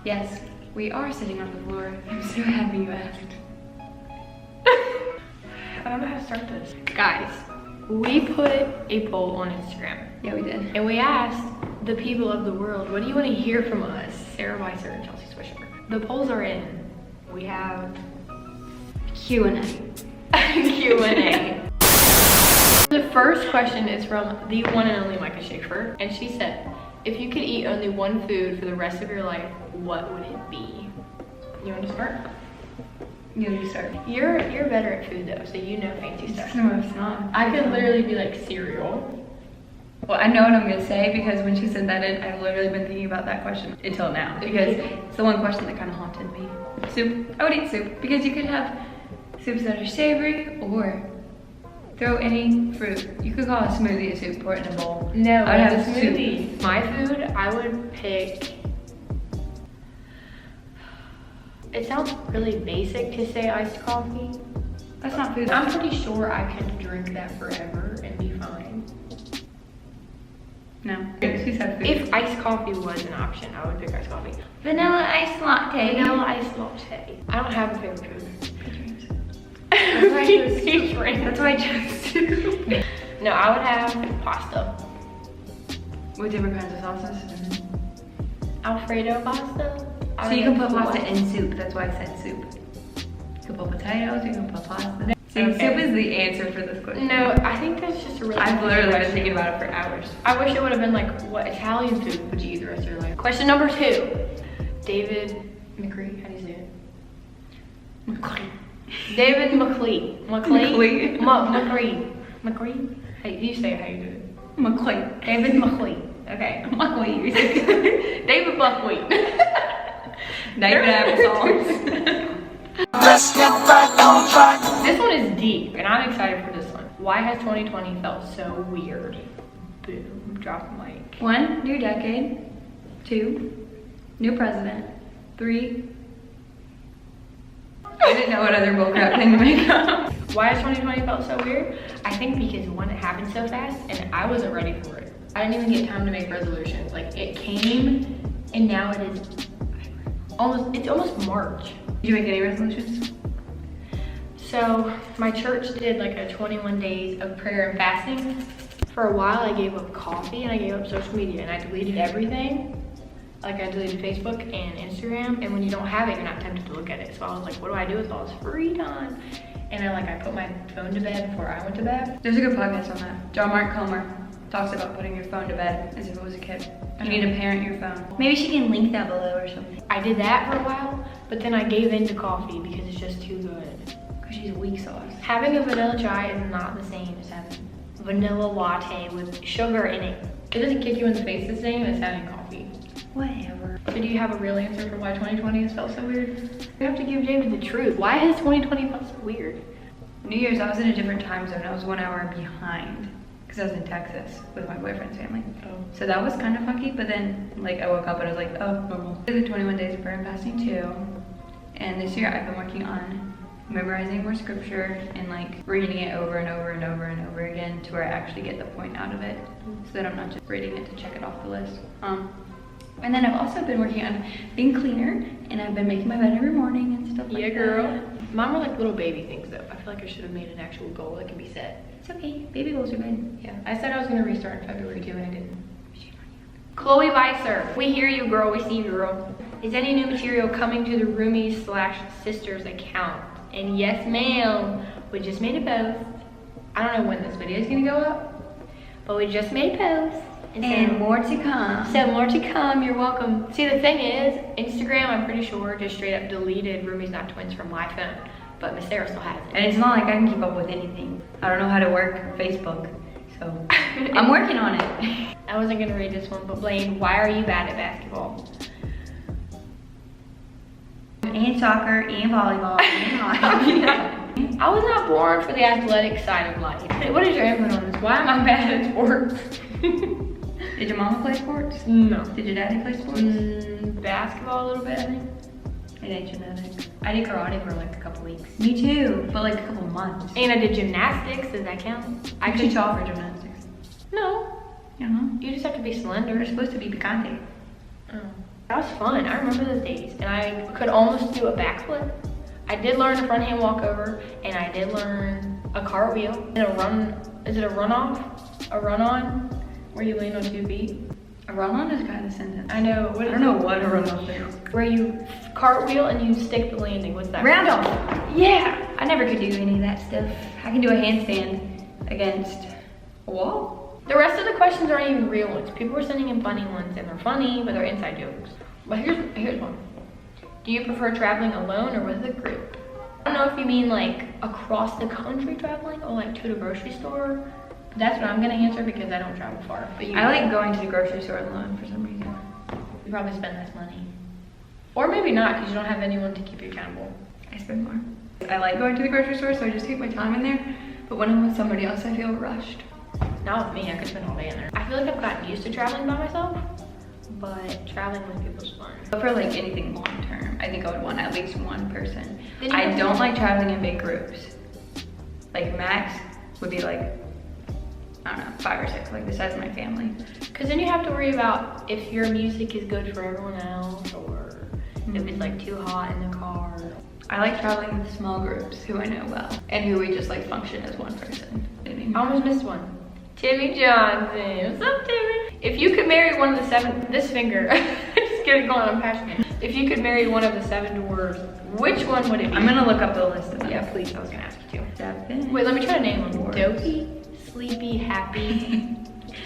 Yes, we are sitting on the floor. I'm so happy you asked. I don't know how to start this. Guys, we put a poll on Instagram. Yeah, we did. And we asked the people of the world, what do you want to hear from us? Sarah Weiser and Chelsea Swisher. The polls are in. We have Q&A. Q&A. The first question is from the one and only Micah Schaefer. And she said, if you could eat only one food for the rest of your life, what would it be? You want to start? You start. You're better at food though, so you know fancy stuff. No, it's not. I could literally be like cereal. Well, I know what I'm gonna say because when she said that, I've literally been thinking about that question until now. Because it's the one question that kind of haunted me. Soup. I would eat soup because you could have soups that are savory or throw any fruit. You could call a smoothie a soup, pour it in a bowl. No, I would have a smoothie. soup. My food, I would pick. It sounds really basic to say iced coffee. That's not food. I'm pretty sure I could drink that forever and be fine. No. She said food. If iced coffee was an option, I would pick iced coffee. Vanilla iced latte. Vanilla iced latte. I don't have a favorite food. That's why I chose Peach soup. ring. That's why I chose soup. No, I would have pasta. With different kinds of sauces. Alfredo pasta. So you can put pasta in soup. That's why I said soup. You can put potatoes, you can put pasta. See, Okay. soup is the answer for this question. No, I think that's just a really I've good literally been question. thinking about it for hours. I wish it would have been like, what Italian food would you eat the rest of your life? Question number 2. David McCree, how do you say it? McCree. David McCree. McCree. McCree. McCree? How do you say it? How you do it? McCree. David McCree. Okay. McCree. David Buckwheat. David Applesauce. Let's get back on track. This one is deep, and I'm excited for this one. Why has 2020 felt so weird? Boom. Drop the mic. 1, new decade. 2, new president. 3, I didn't know what other bullcrap thing to make up. Why has 2020 felt so weird? I think because one, it happened so fast, and I wasn't ready for it. I didn't even get time to make resolutions. Like, it came, and now it is it's almost March. Did you make any resolutions? So my church did like a 21 days of prayer and fasting. For a while I gave up coffee and I gave up social media and I deleted everything. Like I deleted Facebook and Instagram, and when you don't have it, you're not tempted to look at it. So I was like, what do I do with all this free time? And I put my phone to bed before I went to bed. There's a good podcast on that. John Mark Comer talks about putting your phone to bed as if it was a kid. You need to parent your phone. Maybe she can link that below or something. I did that for a while, but then I gave in to coffee because it's just too good. Because she's weak sauce. Having a vanilla chai is not the same as having vanilla latte with sugar in it. It doesn't kick you in the face the same as having coffee. Whatever. So do you have a real answer for why 2020 has felt so weird? You have to give David the truth. Why has 2020 felt so weird? New Year's, I was in a different time zone. I was 1 hour behind because I was in Texas with my boyfriend's family. Oh. So that was kind of funky, but then like I woke up and I was like, oh, normal. I did the 21 days of prayer and fasting too. And this year I've been working on memorizing more scripture and like reading it over and over and over and over again to where I actually get the point out of it, so that I'm not just reading it to check it off the list. And then I've also been working on being cleaner, and I've been making my bed every morning and stuff like that. Yeah, girl. Mine were like little baby things though. I feel like I should have made an actual goal that can be set. It's okay, baby goals are good. Yeah, I said I was gonna restart in February too, and I didn't. Chloe Weiser, we hear you, girl. We see you, girl. Is any new material coming to the Roomies/Sisters account? And yes, ma'am. We just made a post. I don't know when this video is gonna go up, but we just made a post. And more to come. So more to come, you're welcome. See, the thing is, Instagram, I'm pretty sure, just straight up deleted Roomies Not Twins from my phone, but Miss Sarah still has it. And it's not like I can keep up with anything. I don't know how to work Facebook, so I'm working on it. I wasn't gonna read this one, but Blaine, why are you bad at basketball? And soccer, and volleyball, and hockey. I was not born for the athletic side of life. What is your input on this? Why am I bad at sports? Did your mama play sports? No. Did your daddy play sports? Basketball a little bit, I think. It ain't genetic. I did karate for like a couple weeks. Me too, but like a couple months. And I did gymnastics, does that count? I could tall for gymnastics. No, Uh-huh. you just have to be slender. You're supposed to be picante. Oh. That was fun. I remember those days. And I could almost do a backflip. I did learn a front hand walkover, and I did learn a cartwheel and a run. Is it a runoff? A run-on? Where you land on 2 feet? A run-on is kind of a sentence. I know. What I is don't know what a run-off is. Where you cartwheel and you stick the landing. What's that? Round off. Yeah. I never could do any of that stuff. I can do a handstand against a wall. The rest of the questions aren't even real ones. People are sending in funny ones, and they're funny, but they're inside jokes. But here's one. Do you prefer traveling alone or with a group? I don't know if you mean like across the country traveling or like to the grocery store. But that's what I'm gonna answer because I don't travel far. But you I like going to the grocery store alone for some reason. You probably spend less money. Or maybe not because you don't have anyone to keep you accountable. I spend more. I like going to the grocery store, so I just take my time in there. But when I'm with somebody else, I feel rushed. Not with me, I could spend all day in there. I feel like I've gotten used to traveling by myself, but traveling with people is fun. But for like anything long term, I think I would want at least one person. Then you I have to- don't like traveling in big groups. Like max would be like, I don't know, 5 or 6, like the size of my family. Because then you have to worry about if your music is good for everyone else or if it's like too hot in the car. I like traveling with small groups who I know well and who we just like function as one person. I almost missed one. Timmy Johnson. What's up, Timmy? If you could marry one of the 7, this finger, just getting going, I'm passionate. If you could marry one of the 7 dwarves, which one would it be? I'm gonna look up the list of them. Yeah, please, I was gonna ask you to. 7. Wait, let me try to name them. Dwarves. Dopey, sleepy, happy,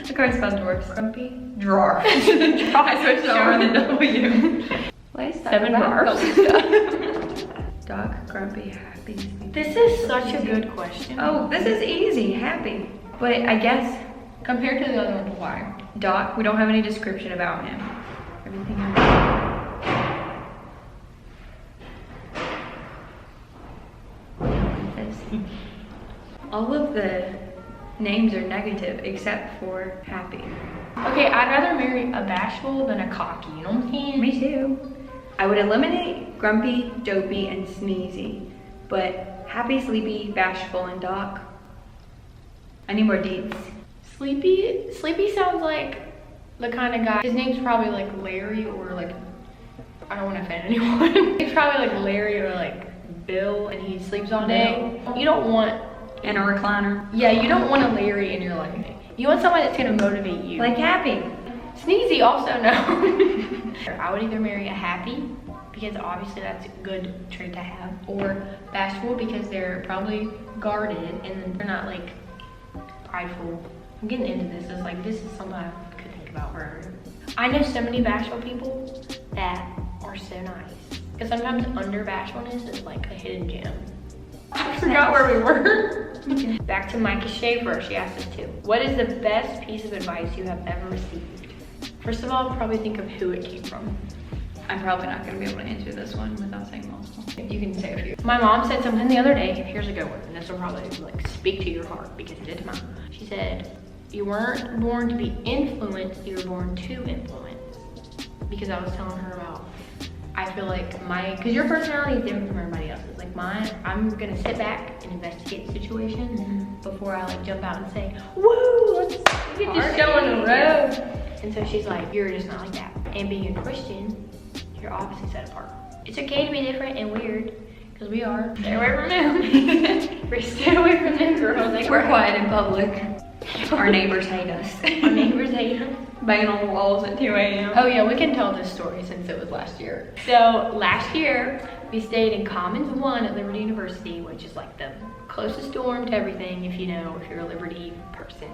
Look how I spelled dwarfs. grumpy. Drawer. I switched over the W. 7 dwarfs. Dog, grumpy, happy. sleepy. This is such a good question. Oh, this is easy. Happy. But I guess Compared to the other one, why? Doc, we don't have any description about him. Everything else. All of the names are negative except for happy. Okay, I'd rather marry a bashful than a cocky, you know what I'm saying? Me too. I would eliminate grumpy, dopey, and sneezy. But happy, sleepy, bashful, and Doc. I need more deeds. Sleepy sounds like the kind of guy, his name's probably like Larry or like, I don't want to offend anyone. He's probably like Larry or like Bill and he sleeps all day. You don't want, And a recliner. yeah, you don't want a Larry in your life. You want somebody that's gonna motivate you. Like happy. Sneezy also, no. I would either marry a happy, because obviously that's a good trait to have, or bashful because they're probably guarded and they're not like prideful. I'm getting into this. It's like, this is something I could think about forever. I know so many bashful people that are so nice. Because sometimes under bashfulness is like a hidden gem. I forgot where we were. Back to Micah Schaefer. She asked us too. What is the best piece of advice you have ever received? First of all, probably think of who it came from. I'm probably not going to be able to answer this one without saying multiple. You can say a few. My mom said something the other day. Here's a good one. And this will probably like speak to your heart because it did to mine. She said, you weren't born to be influenced, you were born to influence. Because I was telling her about, I feel like because your personality is different from everybody else's. Like mine, I'm gonna sit back and investigate the situation before I like jump out and say, woo, let's get this show on the road. And so she's like, you're just not like that. And being a Christian, you're obviously set apart. It's okay to be different and weird, because we are. Stay away from them. Stay away from them girls. Like, We're quiet in public. Our neighbors hate us. Our neighbors hate us. Banging on the walls at 2 a.m. Oh yeah, we can tell this story since it was last year. So last year, we stayed in Commons 1 at Liberty University, which is like the closest dorm to everything if you're a Liberty person.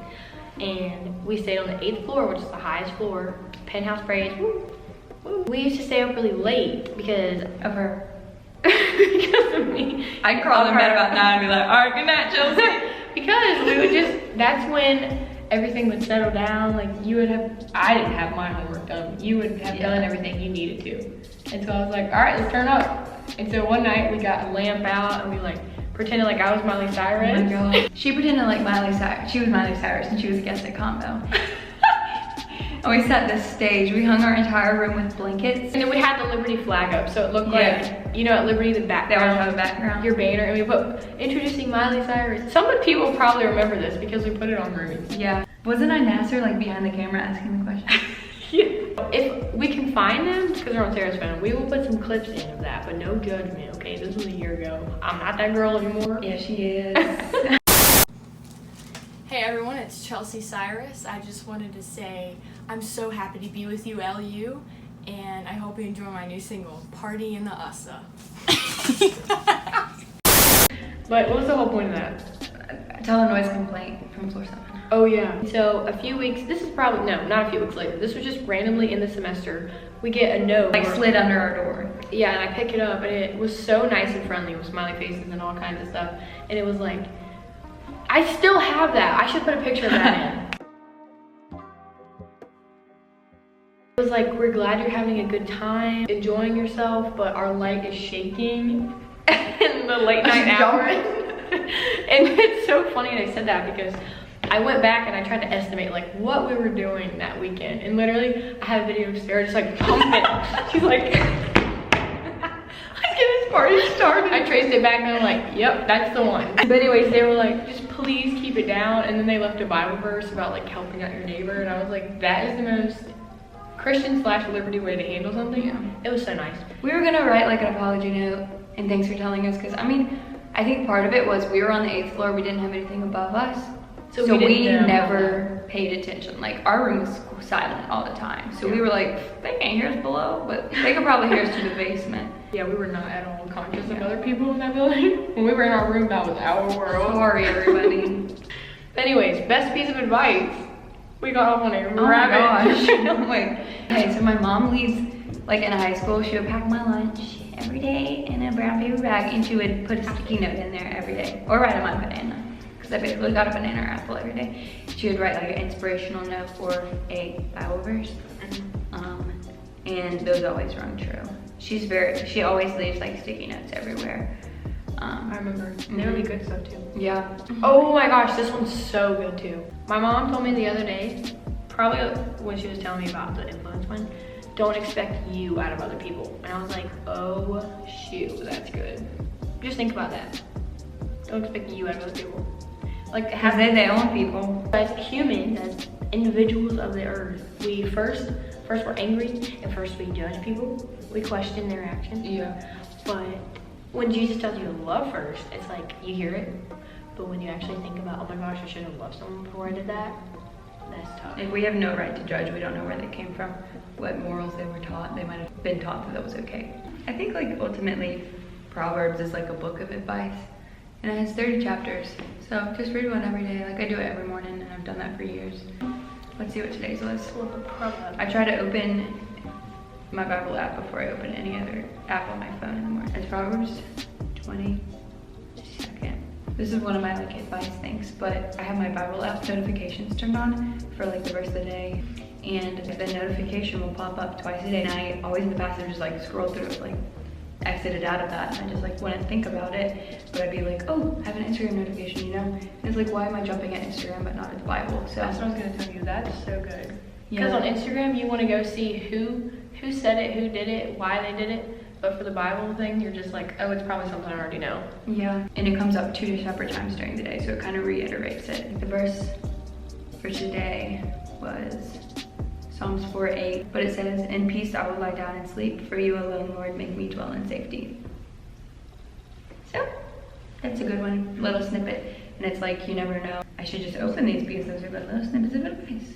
And we stayed on the 8th floor, which is the highest floor. Penthouse praise, woo, woo. We used to stay up really late because Of her. because of me. I'd crawl in bed about 9 and be like, all right, good night, Chelsea. Because we would just, that's when everything would settle down. Like I didn't have my homework done. You would have done everything you needed to. And so I was like, all right, let's turn up. And so one night we got a lamp out and we like pretended like I was Miley Cyrus. Oh my God. She pretended like Miley Cyrus. She was Miley Cyrus and she was a guest at Combo. And we set this stage. We hung our entire room with blankets. And then we had the Liberty flag up, so it looked like, you know, at Liberty, the They background. always have a background. Your banner, and we put, introducing Miley Cyrus. Some people probably remember this because we put it on movies. Yeah. Wasn't I Nasser like behind the camera asking the question? Yeah. If we can you find them, because they're on Sarah's phone, we will put some clips in of that, but no judgment, okay? This was a year ago. I'm not that girl anymore. Yeah, she is. Hey everyone, it's Chelsea Cyrus. I just wanted to say I'm so happy to be with you, LU, and I hope you enjoy my new single, Party in the USA. But what was the whole point of that? Tell a noise complaint from floor 7. Oh yeah. So a few weeks, this is probably, no, not a few weeks later. This was just randomly in the semester. We get a note. Like slid under our door. Yeah, and I pick it up and it was so nice and friendly with smiley faces and all kinds of stuff. And it was like, I still have that. I should put a picture of that in. It was like, we're glad you're having a good time, enjoying yourself, but our light is shaking in the late night hours. And it's so funny that I said that because I went back and I tried to estimate like what we were doing that weekend. And literally I have a video of Sarah just like pumping. She's like, let's get this party started. I traced it back and I'm like, yep, that's the one. But anyways, they were like, just please keep it down. And then they left a Bible verse about like helping out your neighbor. And I was like, that is the most Christian/liberty way to handle something. Yeah. It was so nice. We were gonna write like an apology note and thanks for telling us, because I mean, I think part of it was we were on the 8th floor, we didn't have anything above us. So we didn't know. never paid attention. Like our room was silent all the time. So we were like, they can't hear us below, but they could probably hear us through the basement. Yeah, we were not at all conscious of other people in that building. When we were in our room, that was our world. Sorry, everybody. Anyways, best piece of advice. We got off on a Oh my rabbit. gosh. Wait. Okay, so my mom leaves, like in high school, she would pack my lunch every day in a brown paper bag and she would put a sticky note in there every day. Or write on my banana. Because I basically got a banana or apple every day. She would write like an inspirational note or a Bible verse. And those always rung true. She always leaves like sticky notes everywhere. I remember. They would be good stuff too. Yeah. Oh my gosh, this one's so good too. My mom told me the other day, probably when she was telling me about the influence one, don't expect you out of other people. And I was like, oh shoot, that's good. Just think about that. Don't expect you out of other people. Like Because they're their own people. as humans, as individuals of the earth, we first we're angry and first we judge people. We question their actions. Yeah. But when Jesus tells you to love first, it's like you hear it. But when you actually think about, oh my gosh, I should have loved someone before I did that, that's tough. Like we have no right to judge. We don't know where they came from, what morals they were taught. They might have been taught that was okay. I think like ultimately Proverbs is like a book of advice. And it has 30 chapters. So just read one every day. Like I do it every morning and I've done that for years. Let's see what today's was. I try to open my Bible app before I open any other app on my phone in the morning. It's Proverbs 22nd. This is one of my like advice things, but I have my Bible app notifications turned on for like the verse of the day. And the notification will pop up twice a day. And I always in the past, I just like scroll through it, like exited out of that. And I just like wouldn't think about it, but I'd be like, oh, I have an Instagram notification, you know? And it's like, why am I jumping at Instagram but not at the Bible? So That's what I was gonna tell you. That's so good. Yeah. Because on Instagram, you want to go see who said it, who did it, why they did it. But for the Bible thing, you're just like, oh, it's probably something I already know. Yeah, and it comes up 2 separate times during the day, so it kind of reiterates it. The verse for today was Psalms 4:8, but it says, in peace I will lie down and sleep, for you alone, Lord, make me dwell in safety. So, that's a good one, little snippet. And it's like, you never know. I should just open these because those are good little snippets of advice.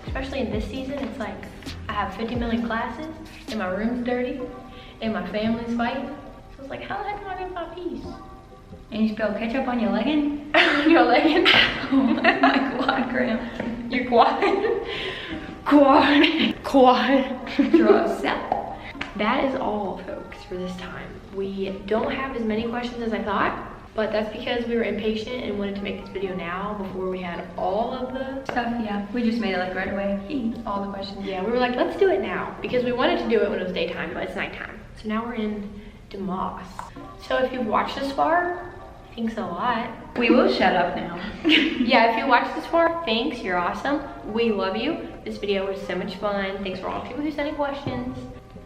Especially in this season, it's like, I have 50 million classes, and my room's dirty, and my family's fighting. So it's like, how the heck am I gonna find peace? And you spill ketchup on your legging? Your legging? Oh my quad cramp. Your quad? Quad. Draw a set. That is all, folks, for this time. We don't have as many questions as I thought, but that's because we were impatient and wanted to make this video now before we had all of the Stuff, yeah. We just made it like right away. all the questions. Yeah, we were like, let's do it now because we wanted to do it when it was daytime, but it's nighttime. So now we're in DeMoss. So if you've watched this far, thanks a lot. We will shut up now. Yeah, if you watched this far, thanks, you're awesome. We love you. This video was so much fun. Thanks for all the people who sent in questions.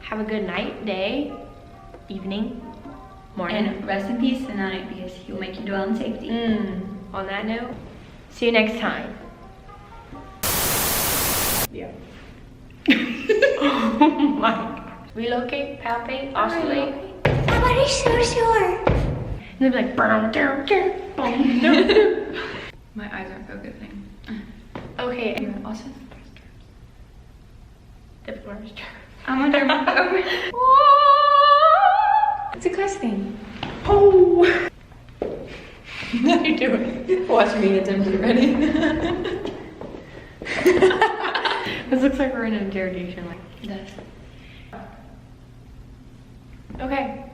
Have a good night, day, evening, morning. And rest in peace tonight because he will make you dwell in safety. On that note, see you next time. Yeah. my. Relocate, palpate, oscillate. Nobody's so sure. And they'd be like, boom, boom, boom. My eyes aren't focusing. Okay. You're also. Difficult. I'm a germaphobe. It's a class thing. Oh. How you doing? Watch me attempt it. Ready? This looks like we're in an interrogation. Like, It does. okay.